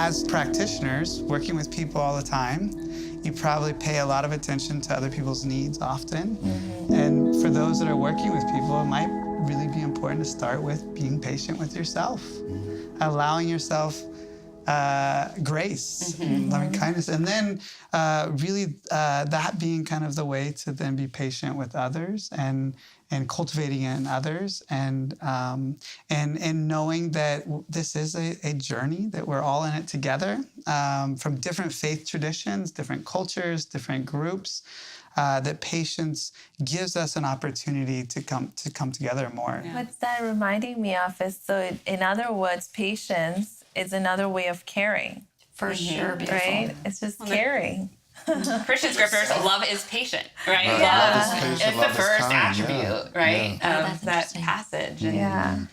as practitioners, working with people all the time, you probably pay a lot of attention to other people's needs often. And for those that are working with people, it might really be important to start with being patient with yourself, allowing yourself grace, and loving kindness, and then really that being kind of the way to then be patient with others and cultivating it in others, and knowing that this is a journey, that we're all in it together, from different faith traditions, different cultures, different groups. That patience gives us an opportunity to come together more. What's that reminding me of is, so in other words, patience is another way of caring. For sure, beautiful. Right? It's just caring. Christian scriptures, love is patient, right? Love is Love patient, is love the is first kind, attribute, right, that's of that interesting. passage. And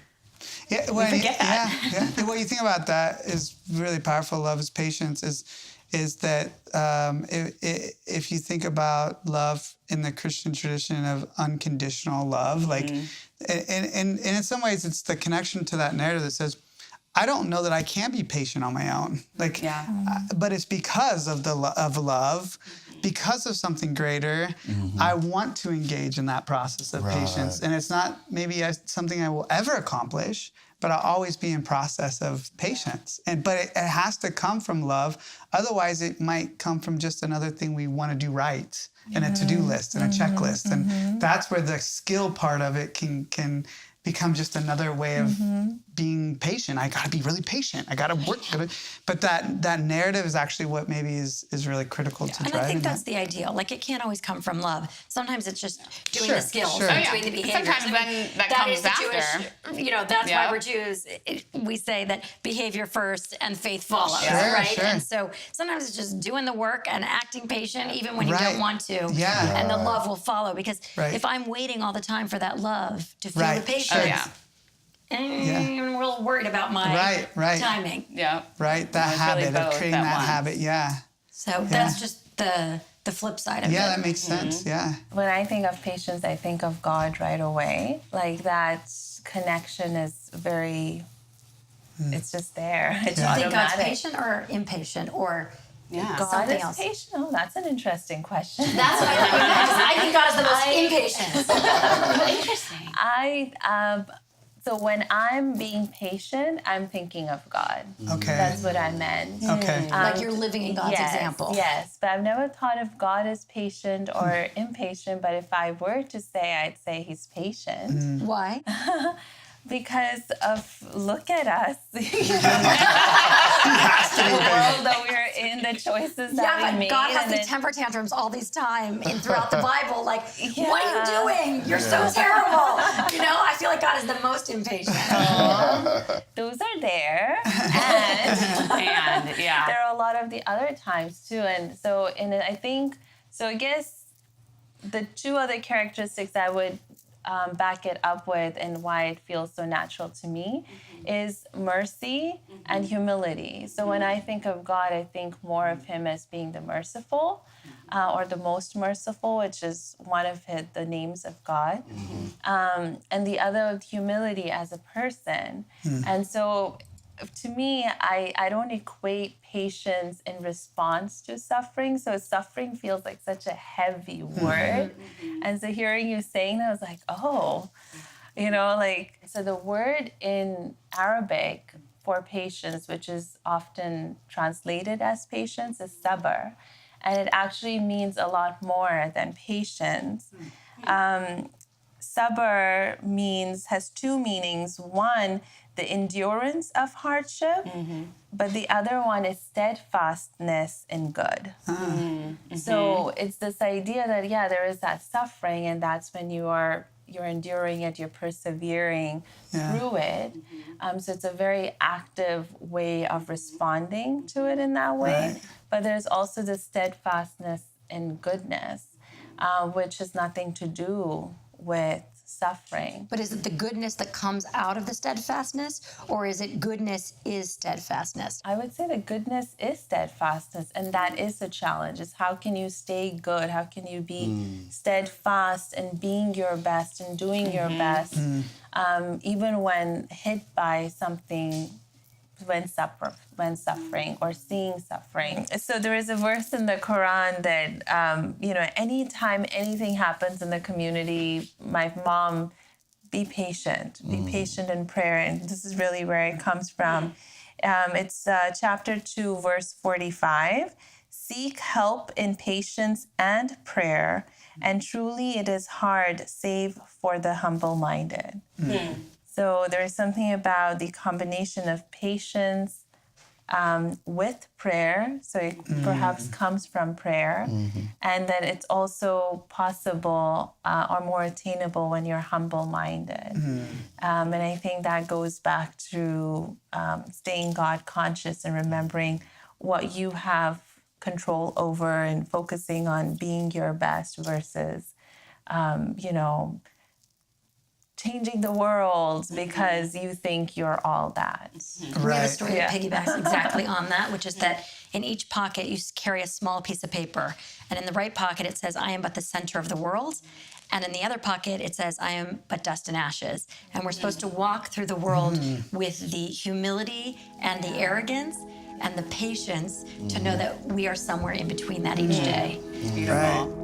Yeah, well, forget that. Yeah. What you think about that is really powerful. Love is patience. Is that if you think about love in the Christian tradition of unconditional love, like, and in some ways it's the connection to that narrative that says, I don't know that I can be patient on my own. Like, but it's because of of love, because of something greater. I want to engage in that process of patience, and it's not maybe something I will ever accomplish, but I'll always be in process of patience. But it has to come from love. Otherwise, it might come from just another thing we want to do right, and a to-do list and a checklist, and that's where the skill part of it can become just another way of being patient. I gotta be really patient. I gotta work. But that narrative is actually what maybe is really critical to drive. And I think that's the ideal. Like, it can't always come from love. Sometimes it's just doing the skills, doing the behaviors. Sometimes then that comes is the after. Jewish, that's why we're Jews. We say that behavior first and faith follows, right? Sure. And so sometimes it's just doing the work and acting patient even when you don't want to. Yeah. And the love will follow. Because if I'm waiting all the time for that love to feel the patience, I'm real worried about my timing. Right, that habit really of creating that habit, So that's just the flip side of it. Yeah, that makes sense, When I think of patience, I think of God right away. Like, that connection is very, it's just there. It's Do you think God's automatic. patient or impatient or God something is else? patient? Oh, that's an interesting question. That's what I think. I think God is the most impatient. Interesting. So when I'm being patient, I'm thinking of God. Okay. That's what I meant. Okay. Like you're living in God's example. Yes, but I've never thought of God as patient or impatient, but if I were to say, I'd say he's patient. Why? Because look at us. The world that we're in, the choices that we but made. God has these temper tantrums all these time throughout the Bible. Like, what are you doing? You're so terrible. I feel like God is the most impatient. Those are there. And yeah. there are a lot of the other times too. And so I guess the two other characteristics I would back it up with and why it feels so natural to me is mercy and humility. So when I think of God, I think more of him as being the merciful or the most merciful, which is one of the names of God. And the other of humility as a person. And so to me, I don't equate patience in response to suffering. So suffering feels like such a heavy word. And so hearing you saying that, I was like, oh, so the word in Arabic for patience, which is often translated as patience, is sabr. And it actually means a lot more than patience. Sabr has two meanings. One, the endurance of hardship, but the other one is steadfastness in good. So it's this idea that, there is that suffering, and that's when you're enduring it, you're persevering through it. So it's a very active way of responding to it in that way. But there's also the steadfastness in goodness, which has nothing to do with suffering. But is it the goodness that comes out of the steadfastness, or is it goodness is steadfastness? I would say the goodness is steadfastness, and that is a challenge. Is how can you stay good? How can you be steadfast and being your best and doing your best, even when hit by something when suffering or seeing suffering. So there is a verse in the Quran that anytime anything happens in the community, my mom, be patient in prayer, and this is really where it comes from. It's chapter 2, verse 45. Seek help in patience and prayer, and truly it is hard, save for the humble-minded. So there is something about the combination of patience with prayer, so it perhaps comes from prayer, and that it's also possible or more attainable when you're humble-minded. And I think that goes back to staying God conscious and remembering what you have control over and focusing on being your best versus, changing the world because you think you're all that. We have a story that piggybacks exactly on that, which is that in each pocket you carry a small piece of paper. And in the right pocket it says, I am but the center of the world. And in the other pocket it says, I am but dust and ashes. And we're supposed to walk through the world with the humility and the arrogance and the patience to know that we are somewhere in between that each day. It's beautiful. Right.